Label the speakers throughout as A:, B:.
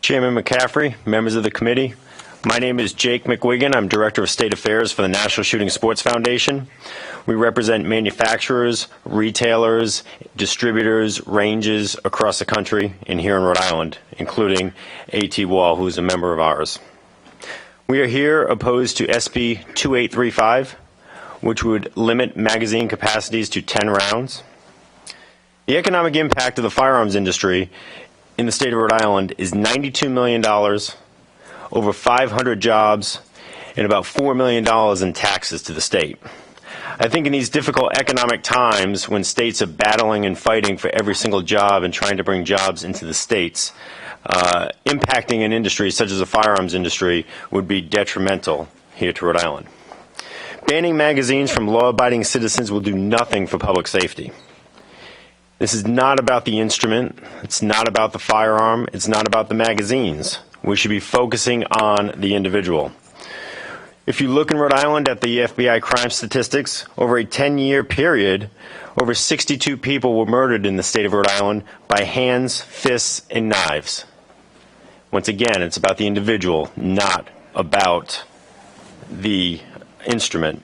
A: Chairman McCaffrey, members of the committee, my name is Jake McGuigan. I'm Director of State Affairs for the National Shooting Sports Foundation. We represent manufacturers, retailers, distributors, ranges across the country and here in Rhode Island, including A.T. Wall, who is a member of ours. We are here opposed to SB 2835, which would limit magazine capacities to 10 rounds. The economic impact of the firearms industry in the state of Rhode Island is $92 million, over 500 jobs, and about $4 million in taxes to the state. I think in these difficult economic times when states are battling and fighting for every single job and trying to bring jobs into the states, impacting an industry such as the firearms industry would be detrimental here to Rhode Island. Banning magazines from law-abiding citizens will do nothing for public safety. This is not about the instrument, it's not about the firearm, it's not about the magazines. We should be focusing on the individual. If you look in Rhode Island at the FBI crime statistics, over a 10-year period, over 62 people were murdered in the state of Rhode Island by hands, fists, and knives. Once again, it's about the individual, not about the instrument.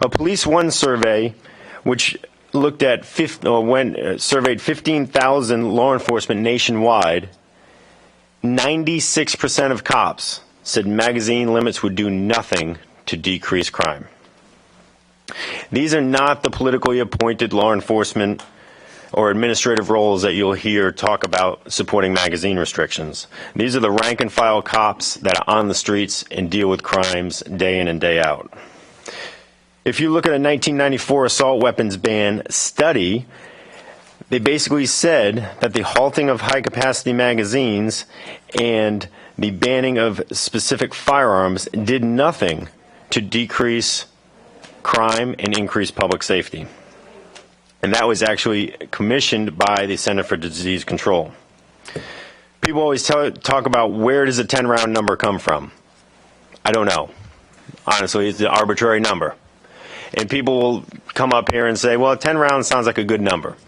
A: A Police One survey, which looked at surveyed 15,000 law enforcement nationwide, 96% of cops said magazine limits would do nothing to decrease crime. These are not the politically appointed law enforcement or administrative roles that you'll hear talk about supporting magazine restrictions. These are the rank and file cops that are on the streets and deal with crimes day in and day out. If you look at a 1994 assault weapons ban study, they basically said that the halting of high-capacity magazines and the banning of specific firearms did nothing to decrease crime and increase public safety. And that was actually commissioned by the Center for Disease Control. People always talk about where does a 10-round number come from. I don't know. Honestly, it's an arbitrary number. And people will come up here and say, well, 10 rounds sounds like a good number.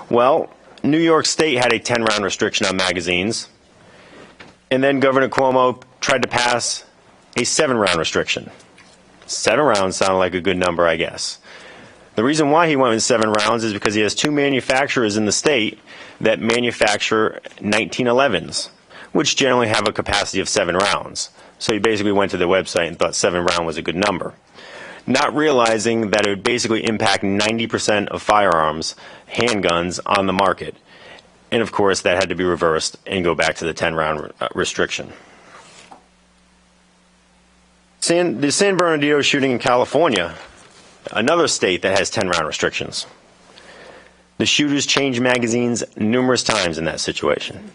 A: Well, New York State had a 10-round restriction on magazines, and then Governor Cuomo tried to pass a 7-round restriction. 7 rounds sounded like a good number, I guess. The reason why he went with 7 rounds is because he has 2 manufacturers in the state that manufacture 1911s, which generally have a capacity of 7 rounds. So he basically went to their website and thought 7 round was a good number, not realizing that it would basically impact 90% of firearms, handguns, on the market. And of course, that had to be reversed and go back to the 10-round restriction. The San Bernardino shooting in California, another state that has 10-round restrictions. The shooters changed magazines numerous times in that situation.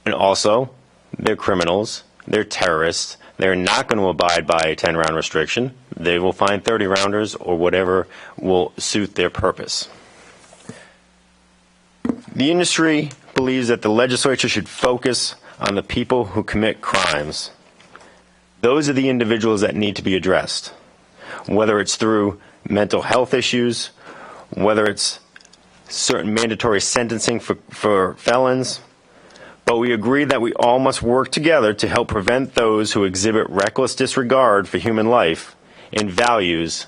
A: And also, they're criminals, they're terrorists, they're not going to abide by a 10-round restriction. They will find 30-rounders or whatever will suit their purpose. The industry believes that the legislature should focus on the people who commit crimes. Those are the individuals that need to be addressed, whether it's through mental health issues, whether it's certain mandatory sentencing for felons. But we agree that we all must work together to help prevent those who exhibit reckless disregard for human life and values,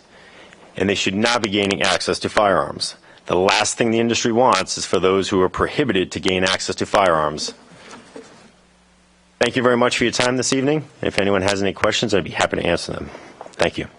A: and they should not be gaining access to firearms. The last thing the industry wants is for those who are prohibited to gain access to firearms. Thank you very much for your time this evening. If anyone has any questions, I'd be happy to answer them. Thank you.